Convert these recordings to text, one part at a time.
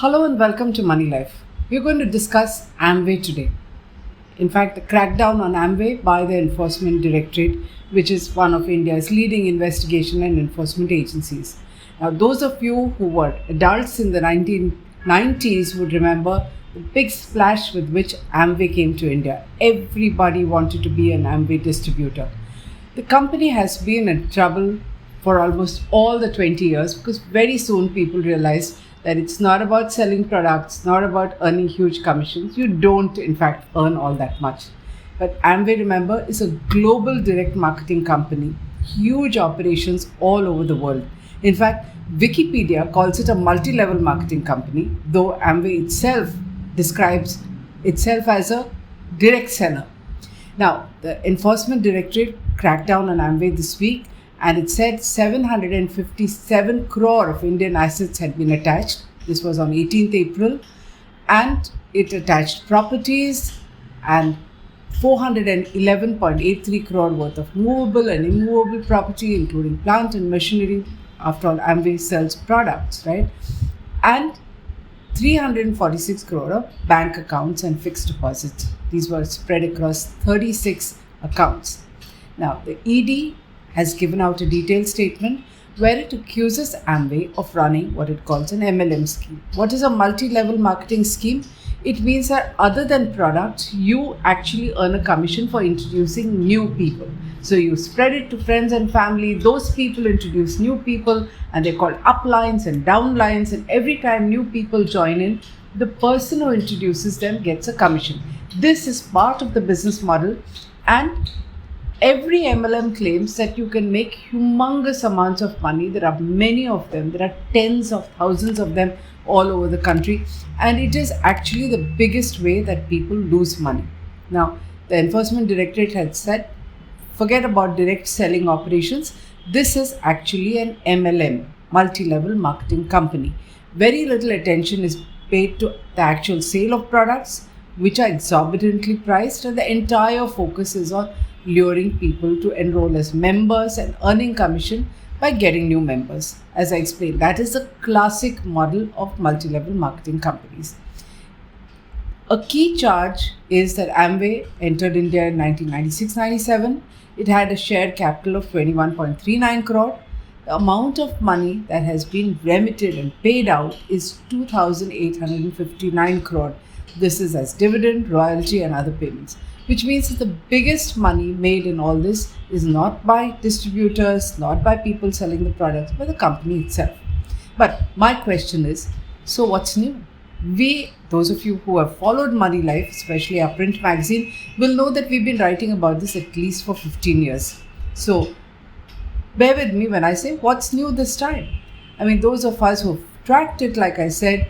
Hello and welcome to Moneylife. We're going to discuss Amway today. In fact, the crackdown on Amway by the Enforcement Directorate, which is one of India's leading investigation and enforcement agencies. Now, those of you who were adults in the 1990s would remember the big splash with which Amway came to India. Everybody wanted to be an Amway distributor. The company has been in trouble for almost all the 20 years because very soon people realized that it's not about selling products, not about earning huge commissions. You don't, in fact, earn all that much. But Amway, remember, is a global direct marketing company, huge operations all over the world. In fact, Wikipedia calls it a multi-level marketing company, though Amway itself describes itself as a direct seller. Now, the Enforcement Directorate cracked down on Amway this week, and it said 757 crore of Indian assets had been attached. This was on 18th April. And it attached properties and 411.83 crore worth of movable and immovable property, including plant and machinery. After all, Amway sells products, right? And 346 crore of bank accounts and fixed deposits. These were spread across 36 accounts. Now, the ED has given out a detailed statement where it accuses Amway of running what it calls an MLM scheme. What is a multi-level marketing scheme? It means that other than products, you actually earn a commission for introducing new people. So you spread it to friends and family. Those people introduce new people, and they're called uplines and downlines. And every time new people join in, the person who introduces them gets a commission. This is part of the business model, and every MLM claims that you can make humongous amounts of money. There are many of them. There are tens of thousands of them all over the country. And it is actually the biggest way that people lose money. Now, the Enforcement Directorate had said, forget about direct selling operations. This is actually an MLM, multi-level marketing company. Very little attention is paid to the actual sale of products, which are exorbitantly priced, and the entire focus is on luring people to enroll as members and earning commission by getting new members. As I explained, that is the classic model of multi-level marketing companies. A key charge is that Amway entered India in 1996-97. It had a share capital of 21.39 crore. The amount of money that has been remitted and paid out is 2,859 crore. This is as dividend, royalty and other payments, which means that the biggest money made in all this is not by distributors, not by people selling the products, but the company itself. But my question is, so what's new? Those of you who have followed Moneylife, especially our print magazine, will know that we've been writing about this at least for 15 years. So bear with me when I say, what's new this time? I mean, those of us who've tracked it, like I said,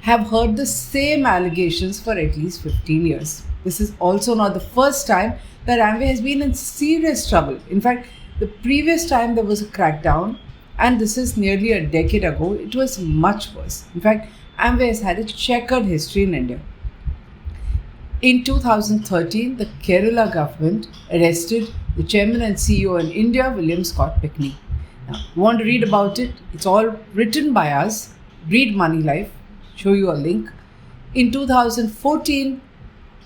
have heard the same allegations for at least 15 years. This is also not the first time that Amway has been in serious trouble. In fact, the previous time there was a crackdown, and this is nearly a decade ago, it was much worse. In fact, Amway has had a checkered history in India. In 2013, the Kerala government arrested the chairman and CEO in India, William Scott Pickney. Now, you want to read about it? It's all written by us. Read Moneylife. Show you a link. In 2014,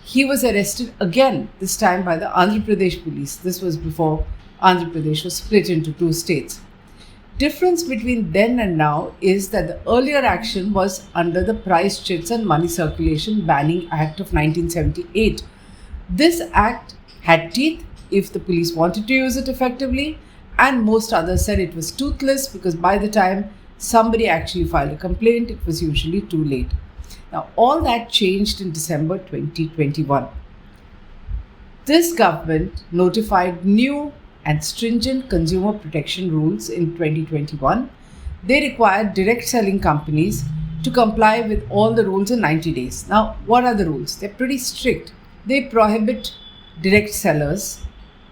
he was arrested again, this time by the Andhra Pradesh police. This was before Andhra Pradesh was split into two states. Difference between then and now is that the earlier action was under the Price Chits and Money Circulation Banning Act of 1978. This act had teeth if the police wanted to use it effectively, and most others said it was toothless because by the time somebody actually filed a complaint, it was usually too late. Now, all that changed in December 2021. This government notified new and stringent consumer protection rules in 2021. They required direct selling companies to comply with all the rules in 90 days. Now, what are the rules? They're pretty strict. They prohibit direct sellers,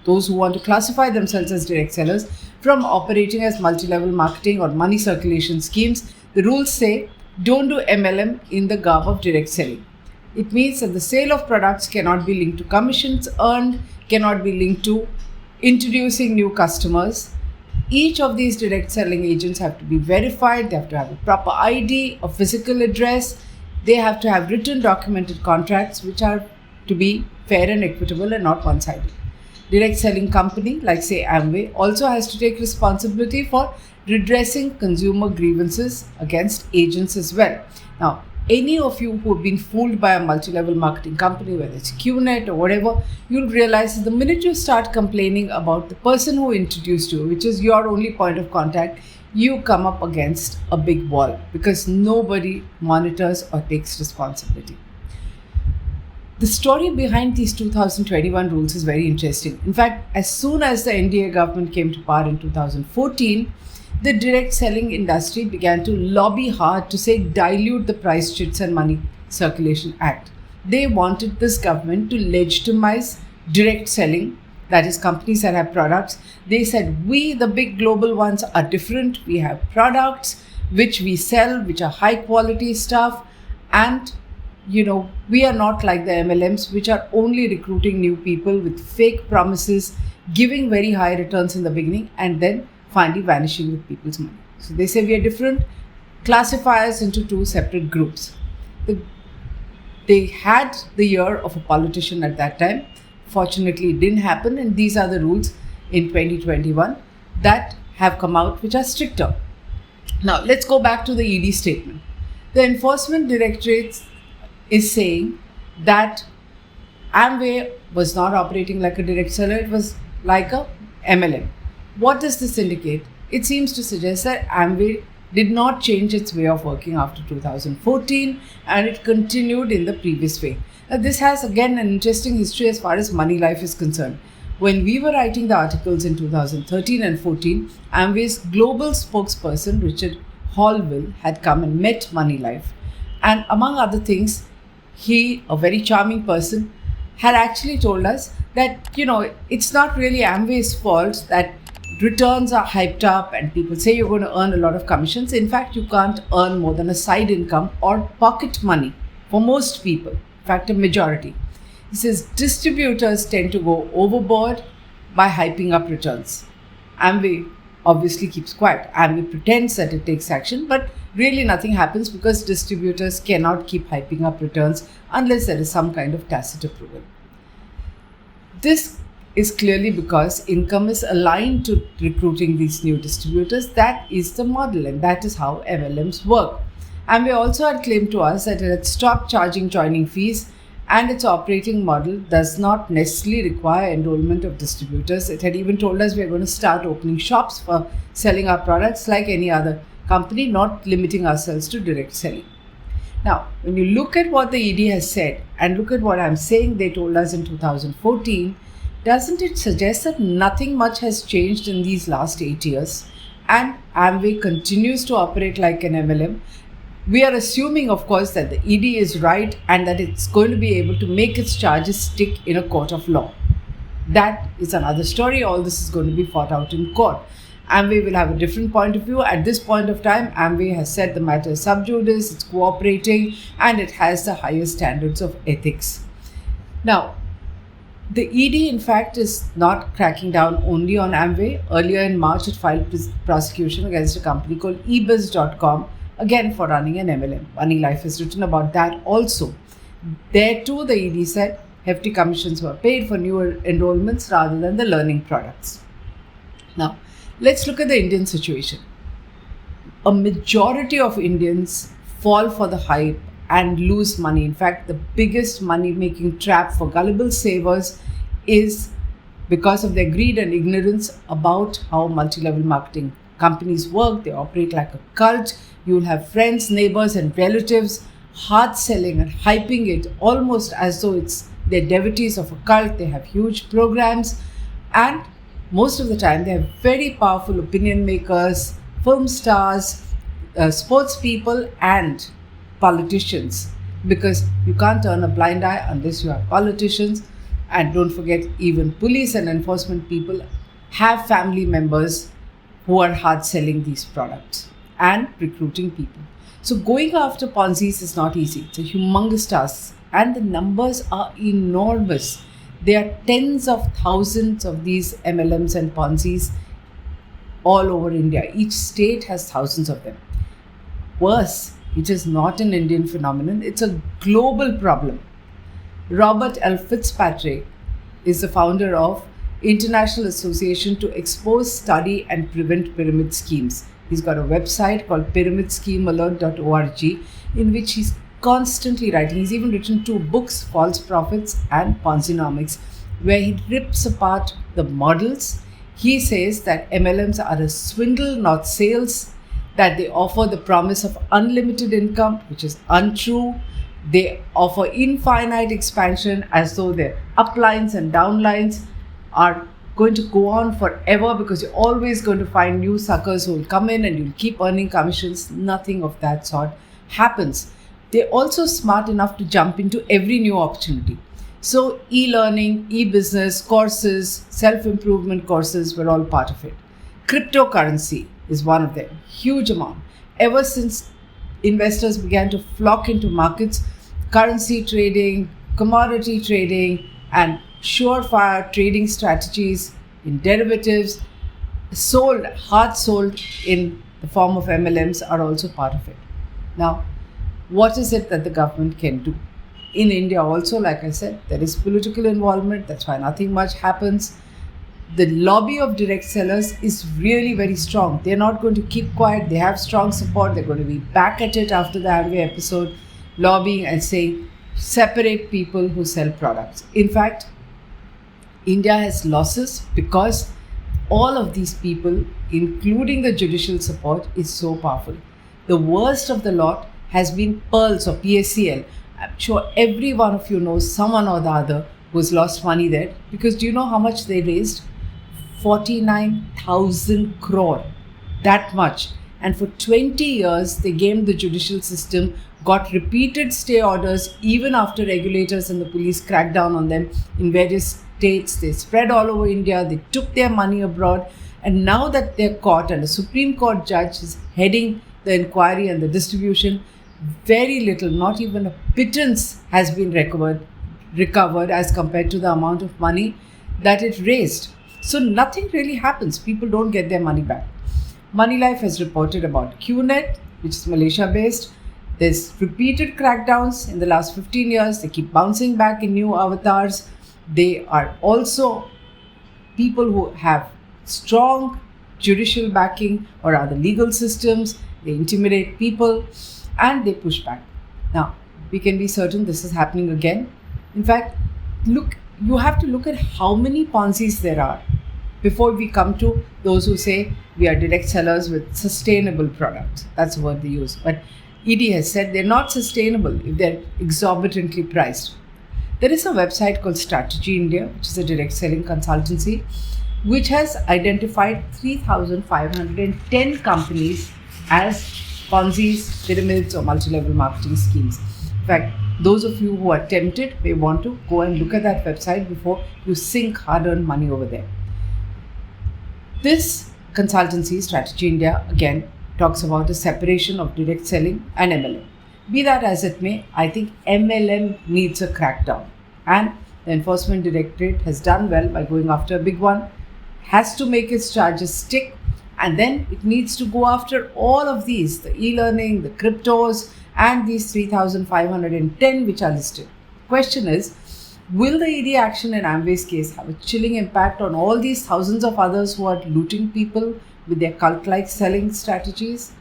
those who want to classify themselves as direct sellers, from operating as multi-level marketing or money circulation schemes. The rules say, don't do MLM in the garb of direct selling. It means that the sale of products cannot be linked to commissions earned, cannot be linked to introducing new customers, Each of these direct selling agents have to be verified. They have to have a proper ID, a physical address. They have to have written documented contracts which are to be fair and equitable and not one-sided. Direct selling company like say Amway also has to take responsibility for redressing consumer grievances against agents as well. Now, any of you who have been fooled by a multi-level marketing company, whether it's QNet or whatever, you'll realize that the minute you start complaining about the person who introduced you, which is your only point of contact, you come up against a big wall because nobody monitors or takes responsibility. The story behind these 2021 rules is very interesting. In fact, as soon as the NDA government came to power in 2014, the direct selling industry began to lobby hard to say dilute the Price Chits and Money Circulation Act. They wanted this government to legitimize direct selling, that is companies that have products. They said, we, the big global ones, are different. We have products which we sell, which are high quality stuff, and we are not like the MLMs, which are only recruiting new people with fake promises, giving very high returns in the beginning, and then finally vanishing with people's money. So they say we are different, classify us into two separate groups. They had the year of a politician at that time. Fortunately, it didn't happen, and these are the rules in 2021 that have come out, which are stricter. Now, let's go back to the ED statement. The Enforcement Directorate is saying that Amway was not operating like a direct seller, it was like a MLM. What does this indicate? It seems to suggest that Amway did not change its way of working after 2014 and it continued in the previous way. Now, this has again an interesting history as far as Moneylife is concerned. When we were writing the articles in 2013 and 14, Amway's global spokesperson Richard Hallville had come and met Moneylife, and among other things, he, a very charming person, had actually told us that, it's not really Amway's fault that returns are hyped up and people say you're going to earn a lot of commissions. In fact, you can't earn more than a side income or pocket money for most people. In fact, a majority. He says distributors tend to go overboard by hyping up returns. Amway obviously keeps quiet. Amway pretends that it takes action, but really nothing happens because distributors cannot keep hyping up returns unless there is some kind of tacit approval. This is clearly because income is aligned to recruiting these new distributors. That is the model, and that is how MLMs work. Amway also had claimed to us that it had stopped charging joining fees, and its operating model does not necessarily require enrollment of distributors. It had even told us we are going to start opening shops for selling our products like any other company, not limiting ourselves to direct selling. Now, when you look at what the ED has said and look at what I'm saying they told us in 2014, doesn't it suggest that nothing much has changed in these last 8 years and Amway continues to operate like an MLM? We are assuming, of course, that the ED is right and that it's going to be able to make its charges stick in a court of law. That is another story. All this is going to be fought out in court. Amway will have a different point of view. At this point of time, Amway has said the matter is sub judice, it's cooperating, and it has the highest standards of ethics. Now, the ED, in fact, is not cracking down only on Amway. Earlier in March, it filed prosecution against a company called ebiz.com, again for running an MLM. Moneylife has written about that also. There too, the ED said hefty commissions were paid for newer enrollments rather than the learning products. Now, let's look at the Indian situation. A majority of Indians fall for the hype and lose money. In fact, the biggest money-making trap for gullible savers is because of their greed and ignorance about how multi-level marketing companies work. They operate like a cult. You'll have friends, neighbors, and relatives hard selling and hyping it almost as though they're devotees of a cult. They have huge programs, and most of the time they have very powerful opinion makers, film stars, sports people, and politicians, because you can't turn a blind eye unless you are politicians. And don't forget, even police and enforcement people have family members who are hard selling these products and recruiting people. So going after Ponzi's is not easy. It's a humongous task and the numbers are enormous. There are tens of thousands of these MLMs and Ponzi's all over India. Each state has thousands of them. Worse, it is not an Indian phenomenon, it's a global problem. Robert L Fitzpatrick is the founder of International Association to Expose, Study and Prevent Pyramid Schemes. He's got a website called pyramidschemealert.org in which he's constantly writing. He's even written 2 books, False Prophets and Ponzinomics, where he rips apart the models. He says that MLMs are a swindle, not sales, that they offer the promise of unlimited income, which is untrue. They offer infinite expansion as though their uplines and downlines are going to go on forever because you're always going to find new suckers who will come in and you'll keep earning commissions. Nothing of that sort happens. They're also smart enough to jump into every new opportunity. So e-learning, e-business, courses, self-improvement courses were all part of it. Cryptocurrency is one of them, huge amount. Ever since investors began to flock into markets, currency trading, commodity trading, and surefire trading strategies in derivatives, hard sold in the form of MLMs, are also part of it. Now, what is it that the government can do? In India also, like I said, there is political involvement. That's why nothing much happens. The lobby of direct sellers is really very strong. They're not going to keep quiet. They have strong support. They're going to be back at it after the Amway episode, lobbying and saying, separate people who sell products. In fact, India has losses because all of these people, including the judicial support, is so powerful. The worst of the lot has been Pearls or PACL. I'm sure every one of you knows someone or the other who's lost money there, because do you know how much they raised? 49,000 crore. That much. And for 20 years, they gamed the judicial system, got repeated stay orders even after regulators and the police cracked down on them in various states. They spread all over India. They took their money abroad. And now that they're caught and a Supreme Court judge is heading the inquiry and the distribution, very little, not even a pittance, has been recovered as compared to the amount of money that it raised. So nothing really happens. People don't get their money back. Moneylife has reported about QNet, which is Malaysia-based. There's repeated crackdowns in the last 15 years. They keep bouncing back in new avatars. They are also people who have strong judicial backing or other legal systems. They intimidate people and they push back. Now, we can be certain this is happening again. In fact, you have to look at how many Ponzi's there are before we come to those who say we are direct sellers with sustainable products. That's the word they use. But ED has said they're not sustainable if they're exorbitantly priced. There is a website called Strategy India, which is a direct selling consultancy, which has identified 3,510 companies as Ponzi's, pyramids, or multi-level marketing schemes. In fact, those of you who are tempted may want to go and look at that website before you sink hard-earned money over there. This consultancy, Strategy India, again talks about the separation of direct selling and MLM. Be that as it may, I think MLM needs a crackdown. And the Enforcement Directorate has done well by going after a big one, has to make its charges stick, and then it needs to go after all of these, the e-learning, the cryptos, and these 3,510 which are listed. Question is, will the ED action in Amway's case have a chilling impact on all these thousands of others who are looting people with their cult-like selling strategies?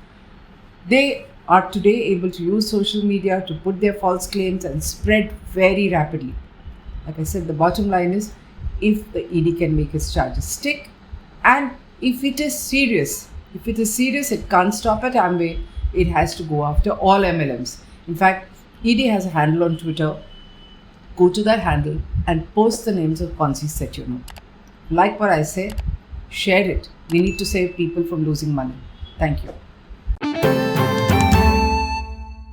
They are today able to use social media to put their false claims and spread very rapidly. Like I said, the bottom line is, if the ED can make its charges stick, and if it is serious, it can't stop at Amway, it has to go after all MLMs. In fact, ED has a handle on Twitter. Go to that handle and post the names of Ponzi's that you know. Like what I say, share it. We need to save people from losing money. Thank you.